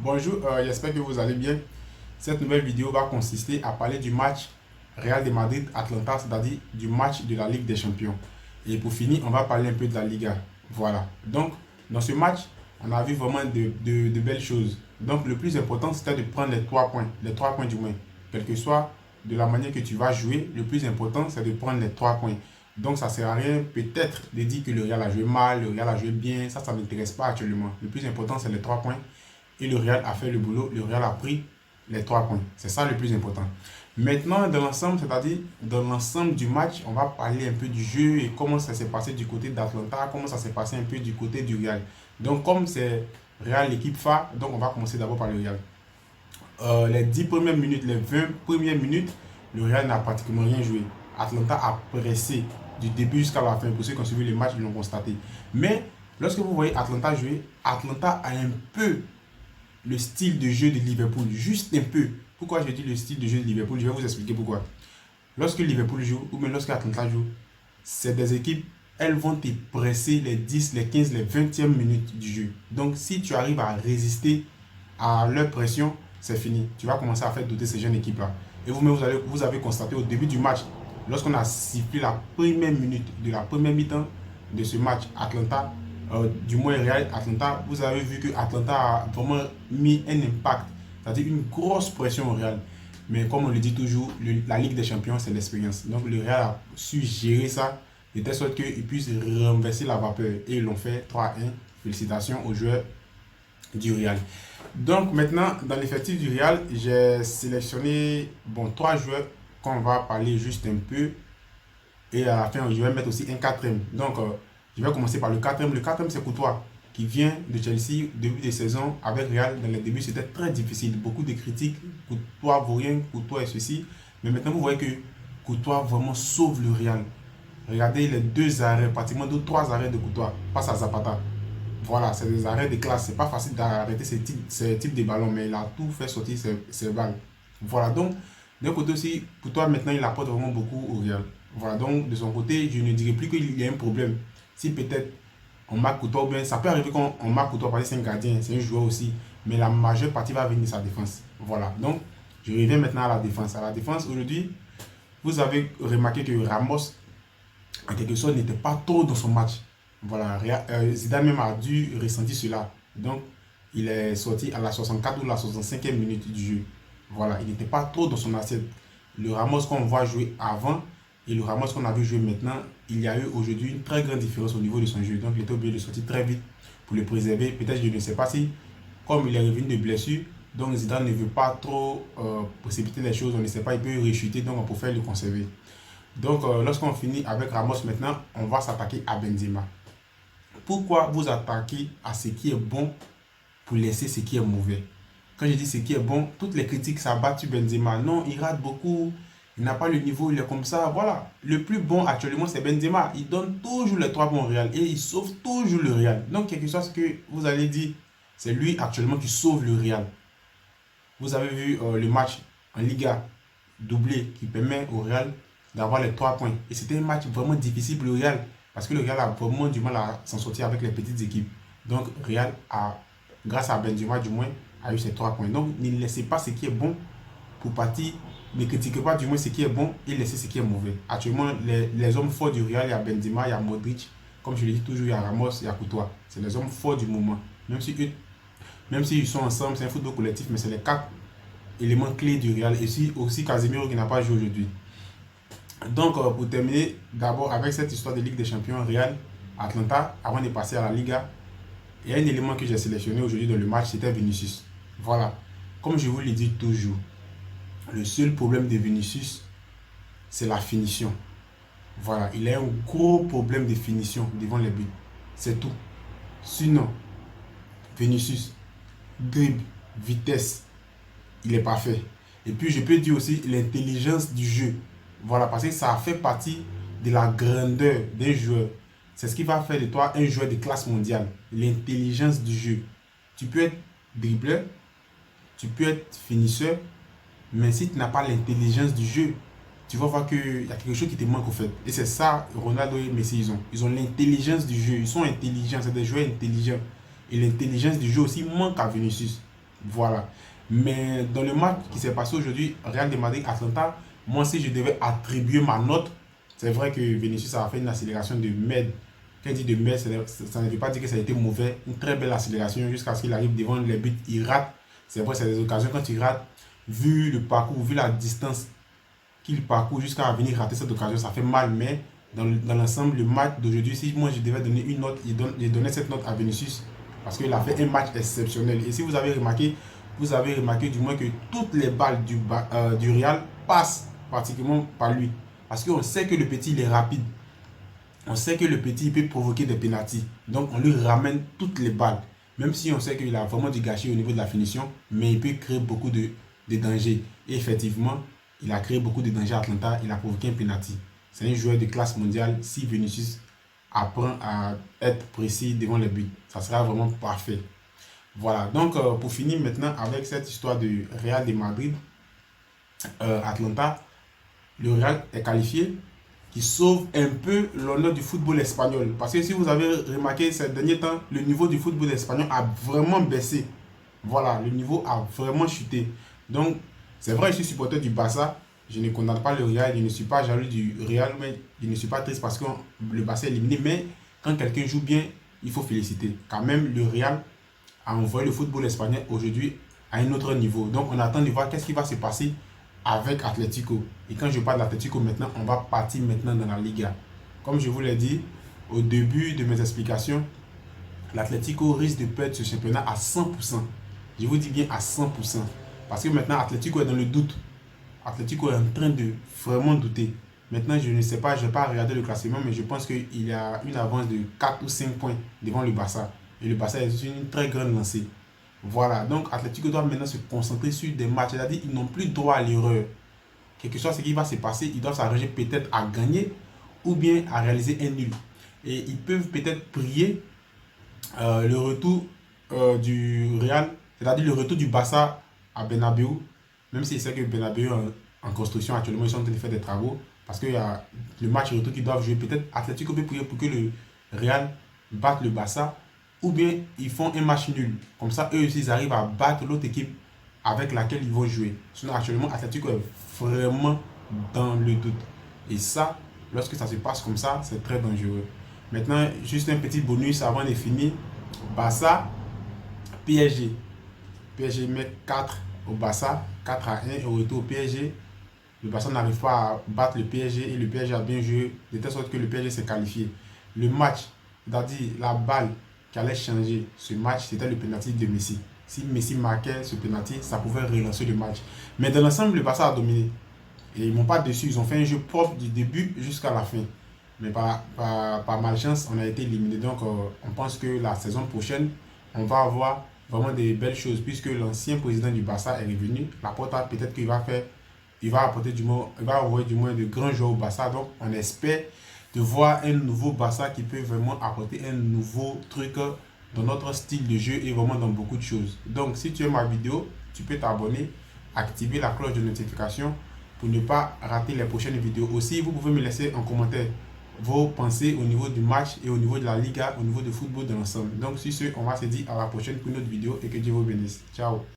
Bonjour, j'espère que vous allez bien. Cette nouvelle vidéo va consister à parler du match Real de Madrid-Atlanta, c'est-à-dire du match de la Ligue des Champions. Et pour finir, on va parler un peu de la Liga. Voilà. Donc, dans ce match, on a vu vraiment de belles choses. Donc, le plus important, c'était de prendre les 3 points du moins. Quelle que soit de la manière que tu vas jouer, le plus important, c'est de prendre les 3 points. Donc, ça ne sert à rien peut-être de dire que le Real a joué mal, le Real a joué bien. Ça ne m'intéresse pas actuellement. Le plus important, c'est les 3 points. Et le Real a fait le boulot, le Real a pris les 3 points. C'est ça le plus important. Maintenant, dans l'ensemble, c'est-à-dire dans l'ensemble du match, on va parler un peu du jeu et comment ça s'est passé du côté d'Atlanta, comment ça s'est passé un peu du côté du Real. Donc, comme c'est Real l'équipe phare, donc on va commencer d'abord par le Real. Les 10 premières minutes, les 20 premières minutes, le Real n'a pratiquement rien joué. Atlanta a pressé du début jusqu'à la fin. Pour ceux qui ont suivi le match, ils l'ont constaté. Mais lorsque vous voyez Atlanta jouer, Atlanta a un peu le style de jeu de Liverpool, juste un peu. Pourquoi je dis le style de jeu de Liverpool? Je vais vous expliquer pourquoi. Lorsque Liverpool joue, ou même lorsque Atlanta joue, c'est des équipes, elles vont te presser les 10, les 15, les 20e minutes du jeu. Donc, si tu arrives à résister à leur pression, c'est fini. Tu vas commencer à faire douter ces jeunes équipes-là. Et vous-même, vous avez constaté au début du match, lorsqu'on a sifflé la première minute de la première mi-temps de ce match, Atlanta, du moins Real Atlanta, vous avez vu que Atlanta a vraiment mis un impact, c'est-à-dire une grosse pression au Real. Mais comme on le dit toujours, la Ligue des Champions, c'est l'expérience. Donc le Real a su gérer ça de telle sorte qu'ils puissent renverser la vapeur. Et ils l'ont fait 3-1. Félicitations aux joueurs du Real. Donc maintenant, dans l'effectif du Real, j'ai sélectionné 3 joueurs qu'on va parler juste un peu. Et à la fin, je vais mettre aussi un quatrième. Donc, je vais commencer par le quatrième. Le quatrième, c'est Courtois, qui vient de Chelsea, début de saison, avec Real. Dans les débuts, c'était très difficile. Beaucoup de critiques. Courtois vaut rien, Courtois est ceci. Mais maintenant, vous voyez que Courtois vraiment sauve le Real. Regardez les 2 arrêts, pratiquement 2, 3 arrêts de Courtois, face à Zapata. Voilà, c'est des arrêts de classe. C'est pas facile d'arrêter ces types de ballons, mais il a tout fait sortir ces balles. Voilà, donc, d'un côté aussi, Courtois, maintenant, il apporte vraiment beaucoup au Real. Voilà, donc de son côté, je ne dirais plus qu'il y a un problème. Si peut-être on marque Courtois, bien, ça peut arriver qu'on marque Courtois parce que c'est un gardien, c'est un joueur aussi. Mais la majeure partie va venir de sa défense. Voilà, donc je reviens maintenant à la défense. À la défense, aujourd'hui, vous avez remarqué que Ramos, en quelque sorte, n'était pas trop dans son match. Voilà, Zidane même a dû ressentir cela. Donc, il est sorti à la 64 ou la 65e minute du jeu. Voilà, il n'était pas trop dans son assiette. Le Ramos qu'on voit jouer avant et le Ramos qu'on a vu jouer maintenant, il y a eu aujourd'hui une très grande différence au niveau de son jeu. Donc, il était obligé de sortir très vite pour le préserver. Peut-être, je ne sais pas si, comme il est revenu de blessure, donc Zidane ne veut pas trop précipiter les choses. On ne sait pas, il peut rechuter, donc on peut faire le conserver. Donc, lorsqu'on finit avec Ramos maintenant, on va s'attaquer à Benzema. Pourquoi vous attaquez à ce qui est bon pour laisser ce qui est mauvais? Quand je dis ce qui est bon, toutes les critiques s'abattent sur Benzema. Non, il rate beaucoup, il n'a pas le niveau, il est comme ça. Voilà, le plus bon actuellement, c'est Benzema. Il donne toujours les 3 points au Real et il sauve toujours le Real. Donc, quelque chose que vous allez dire, c'est lui actuellement qui sauve le Real. Vous avez vu le match en Liga doublé qui permet au Real d'avoir les 3 points. Et c'était un match vraiment difficile pour le Real parce que le Real a vraiment du mal à s'en sortir avec les petites équipes. Donc, Real a, grâce à Benzema du moins, a eu ces 3 points. Donc, ne laissez pas ce qui est bon pour partir. Ne critiquez pas du moins ce qui est bon et laissez ce qui est mauvais. Actuellement, les hommes forts du Real, il y a Benzema, il y a Modric. Comme je le dis toujours, il y a Ramos, il y a Courtois. C'est les hommes forts du moment. Même s'ils sont ensemble, c'est un football collectif, mais c'est les 4 éléments clés du Real. Et aussi Casemiro qui n'a pas joué aujourd'hui. Donc, pour terminer, d'abord avec cette histoire de Ligue des Champions, Real, Atlanta, avant de passer à la Liga, il y a un élément que j'ai sélectionné aujourd'hui dans le match, c'était Vinicius. Voilà, comme je vous le dis toujours, le seul problème de Vinicius, c'est la finition. Voilà, il a un gros problème de finition devant les buts. C'est tout. Sinon, Vinicius, dribble, vitesse, il est parfait. Et puis, je peux dire aussi l'intelligence du jeu. Voilà, parce que ça fait partie de la grandeur d'un joueur. C'est ce qui va faire de toi un joueur de classe mondiale. L'intelligence du jeu. Tu peux être dribbleur, tu peux être finisseur, mais si tu n'as pas l'intelligence du jeu, tu vas voir qu'il y a quelque chose qui te manque au fait. Et c'est ça, Ronaldo et Messi, ils ont. Ils ont l'intelligence du jeu. Ils sont intelligents, c'est des joueurs intelligents. Et l'intelligence du jeu aussi manque à Vinicius. Voilà. Mais dans le match qui s'est passé aujourd'hui, Real de Madrid-Atlanta, moi aussi je devais attribuer ma note. C'est vrai que Vinicius a fait une accélération de merde. Quand il dit de merde, ça ne veut pas dire que ça a été mauvais. Une très belle accélération jusqu'à ce qu'il arrive devant les buts. Il rate. C'est vrai, c'est des occasions quand il rate. Vu le parcours, vu la distance qu'il parcourt jusqu'à venir rater cette occasion, ça fait mal. Mais dans l'ensemble, le match d'aujourd'hui, si moi je devais donner une note, je donnais cette note à Vinicius parce qu'il a fait un match exceptionnel. Et si vous avez remarqué du moins que toutes les balles du Real passent pratiquement par lui. Parce qu'on sait que le petit il est rapide. On sait que le petit il peut provoquer des pénaltys. Donc on lui ramène toutes les balles. Même si on sait qu'il a vraiment du gâchis au niveau de la finition, mais il peut créer beaucoup de dangers. Et effectivement, il a créé beaucoup de dangers à Atlanta. Il a provoqué un pénalty. C'est un joueur de classe mondiale. Si Vinicius apprend à être précis devant les buts, ça sera vraiment parfait. Voilà, donc pour finir maintenant avec cette histoire de Real de Madrid, Atlanta, le Real est qualifié, qui sauve un peu l'honneur du football espagnol. Parce que si vous avez remarqué ces derniers temps, le niveau du football espagnol a vraiment baissé. Voilà, le niveau a vraiment chuté. Donc, c'est vrai, je suis supporter du Barça. Je ne condamne pas le Real, je ne suis pas jaloux du Real, mais je ne suis pas triste parce que le Barça est éliminé. Mais quand quelqu'un joue bien, il faut féliciter. Quand même, le Real a envoyé le football espagnol aujourd'hui à un autre niveau. Donc, on attend de voir qu'est-ce qui va se passer avec Atlético. Et quand je parle d'Atlético maintenant, on va partir maintenant dans la Liga. Comme je vous l'ai dit au début de mes explications, l'Atlético risque de perdre ce championnat à 100%. Je vous dis bien à 100%. Parce que maintenant, Atlético est dans le doute. Atlético est en train de vraiment douter. Maintenant, je ne sais pas, je n'ai pas regardé le classement, mais je pense qu'il y a une avance de 4 ou 5 points devant le Barça. Et le Barça est une très grande lancée. Voilà, donc Atlético doit maintenant se concentrer sur des matchs. C'est-à-dire qu'ils n'ont plus droit à l'erreur. Quelque chose ce qui va se passer, ils doivent s'arranger peut-être à gagner ou bien à réaliser un nul. Et ils peuvent peut-être prier le retour du Real, c'est-à-dire le retour du Barça à Bernabeu, même si c'est que Bernabeu est en construction actuellement, ils sont en train de faire des travaux, parce qu'il y a le match retour qu'ils doivent jouer. Peut-être Atlético peut prier pour que le Real batte le Barça, ou bien ils font un match nul. Comme ça, eux aussi, ils arrivent à battre l'autre équipe avec laquelle ils vont jouer. Sinon, actuellement, Atlético est vraiment dans le doute. Et ça, lorsque ça se passe comme ça, c'est très dangereux. Maintenant, juste un petit bonus avant de finir. Barça, PSG. PSG met 4 au Barça, 4-1 au retour au PSG. Le Barça n'arrive pas à battre le PSG et le PSG a bien joué de telle sorte que le PSG s'est qualifié. Le match, c'est-à-dire la balle qui allait changer ce match, c'était le penalty de Messi. Si Messi marquait ce penalty, ça pouvait relancer le match. Mais dans l'ensemble, le Barça a dominé. Et ils ne m'ont pas déçu. Ils ont fait un jeu propre du début jusqu'à la fin. Mais par malchance, on a été éliminé. Donc, on pense que la saison prochaine, on va avoir vraiment des belles choses. Puisque l'ancien président du Barça est revenu. Laporta, peut-être qu'il va faire, il va apporter du moins, il va envoyer du moins de grands joueurs au Barça. Donc, on espère de voir un nouveau Barça qui peut vraiment apporter un nouveau truc dans notre style de jeu et vraiment dans beaucoup de choses. Donc, si tu aimes ma vidéo, tu peux t'abonner, activer la cloche de notification pour ne pas rater les prochaines vidéos. Aussi, vous pouvez me laisser en commentaire vos pensées au niveau du match et au niveau de la Liga, au niveau du football de l'ensemble. Donc, sur ce, on va se dire à la prochaine pour une autre vidéo et que Dieu vous bénisse. Ciao.